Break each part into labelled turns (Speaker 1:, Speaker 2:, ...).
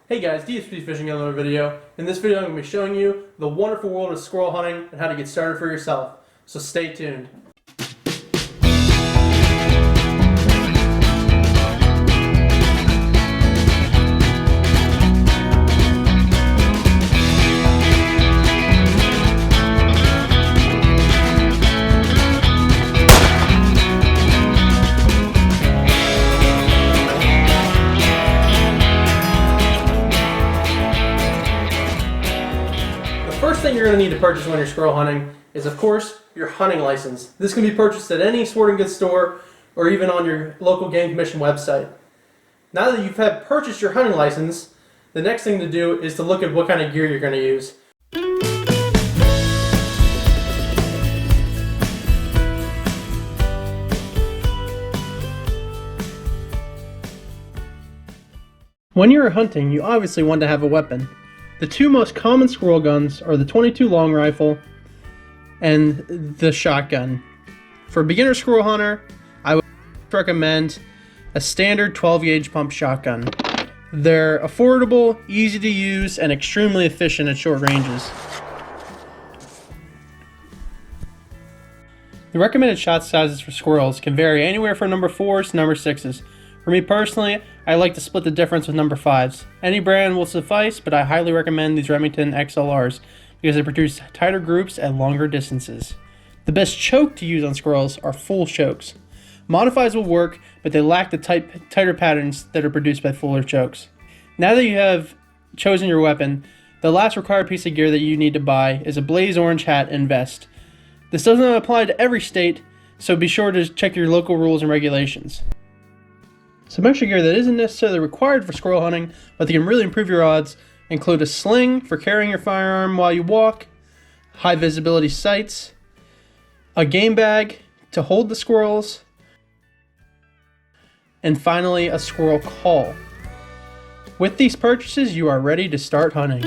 Speaker 1: Hey guys, DSP Fishing another video. In this video I'm going to be showing you the wonderful world of squirrel hunting and how to get started for yourself. So stay tuned. First thing you're going to need to purchase when you're squirrel hunting is, of course, your hunting license. This can be purchased at any sporting goods store or even on your local game commission website. Now that you've purchased your hunting license, the next thing to do is to look at what kind of gear you're going to use. When you're hunting, you obviously want to have a weapon. The two most common squirrel guns are the .22 long rifle and the shotgun. For a beginner squirrel hunter, I would recommend a standard 12 gauge pump shotgun. They're affordable, easy to use, and extremely efficient at short ranges. The recommended shot sizes for squirrels can vary anywhere from number 4s to number 6s. For me personally, I like to split the difference with number 5s. Any brand will suffice, but I highly recommend these Remington XLRs because they produce tighter groups at longer distances. The best choke to use on squirrels are full chokes. Modifies will work, but they lack the tighter patterns that are produced by fuller chokes. Now that you have chosen your weapon, the last required piece of gear that you need to buy is a blaze orange hat and vest. This doesn't apply to every state, so be sure to check your local rules and regulations. Some extra gear that isn't necessarily required for squirrel hunting, but that can really improve your odds, include a sling for carrying your firearm while you walk, high visibility sights, a game bag to hold the squirrels, and finally a squirrel call. With these purchases, you are ready to start hunting.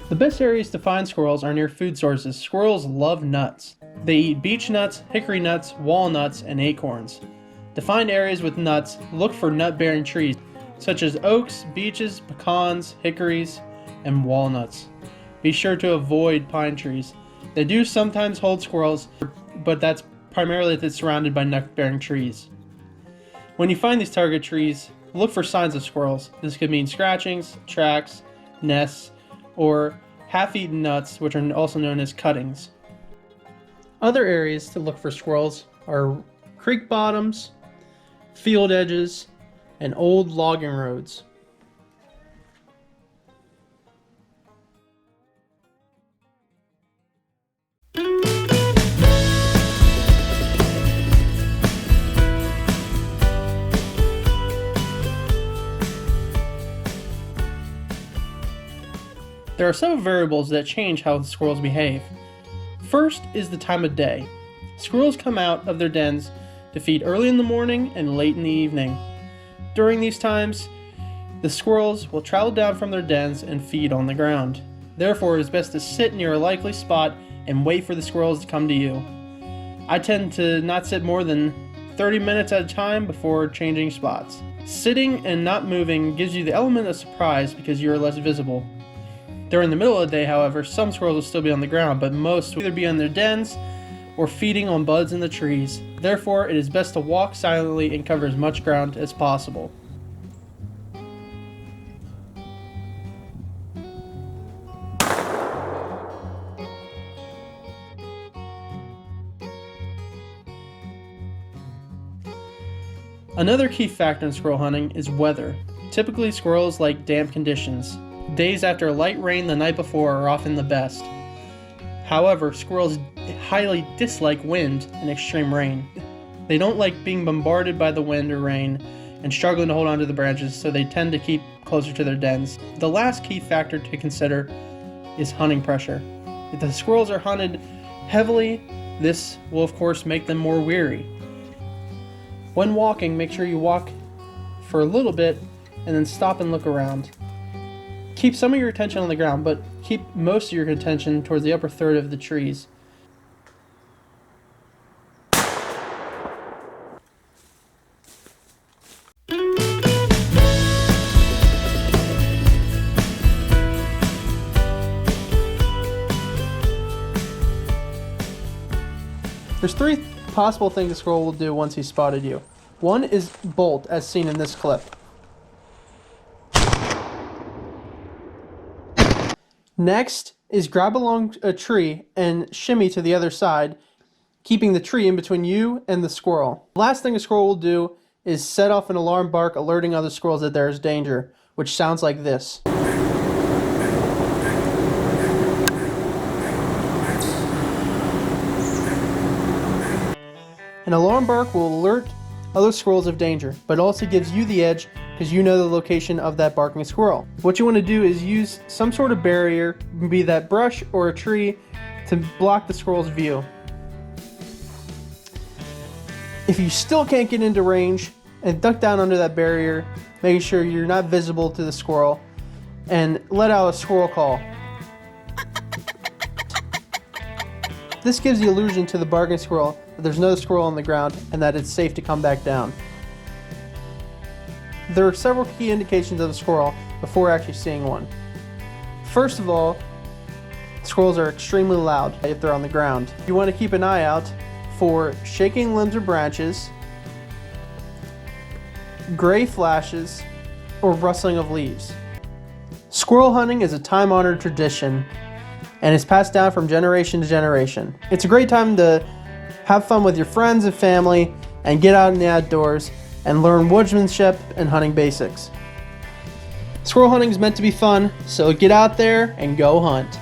Speaker 1: The best areas to find squirrels are near food sources. Squirrels love nuts. They eat beech nuts, hickory nuts, walnuts, and acorns. To find areas with nuts, look for nut-bearing trees, such as oaks, beeches, pecans, hickories, and walnuts. Be sure to avoid pine trees. They do sometimes hold squirrels, but that's primarily if it's surrounded by nut-bearing trees. When you find these target trees, look for signs of squirrels. This could mean scratchings, tracks, nests, or half-eaten nuts, which are also known as cuttings. Other areas to look for squirrels are creek bottoms, field edges, and old logging roads. There are several variables that change how the squirrels behave. First is the time of day. Squirrels come out of their dens to feed early in the morning and late in the evening. During these times, the squirrels will travel down from their dens and feed on the ground. Therefore, it is best to sit near a likely spot and wait for the squirrels to come to you. I tend to not sit more than 30 minutes at a time before changing spots. Sitting and not moving gives you the element of surprise because you are less visible. During the middle of the day, however, some squirrels will still be on the ground, but most will either be in their dens or feeding on buds in the trees. Therefore, it is best to walk silently and cover as much ground as possible. Another key factor in squirrel hunting is weather. Typically, squirrels like damp conditions. Days after a light rain the night before are often the best. However, squirrels highly dislike wind and extreme rain. They don't like being bombarded by the wind or rain and struggling to hold onto the branches, so they tend to keep closer to their dens. The last key factor to consider is hunting pressure. If the squirrels are hunted heavily, this will of course make them more weary. When walking, make sure you walk for a little bit and then stop and look around. Keep some of your attention on the ground, but keep most of your attention towards the upper third of the trees. There's three possible things a squirrel will do once he's spotted you. One is bolt, as seen in this clip. Next is grab along a tree and shimmy to the other side, keeping the tree in between you and the squirrel. The last thing a squirrel will do is set off an alarm bark alerting other squirrels that there is danger, which sounds like this. An alarm bark will alert other squirrels of danger, but also gives you the edge because you know the location of that barking squirrel. What you want to do is use some sort of barrier, be that brush or a tree, to block the squirrel's view. If you still can't get into range, and duck down under that barrier, making sure you're not visible to the squirrel, and let out a squirrel call. This gives the illusion to the barking squirrel that there's no squirrel on the ground and that it's safe to come back down. There are several key indications of a squirrel before actually seeing one. First of all, squirrels are extremely loud if they're on the ground. You want to keep an eye out for shaking limbs or branches, gray flashes, or rustling of leaves. Squirrel hunting is a time-honored tradition and is passed down from generation to generation. It's a great time to have fun with your friends and family and get out in the outdoors and learn woodsmanship and hunting basics. Squirrel hunting is meant to be fun, so get out there and go hunt.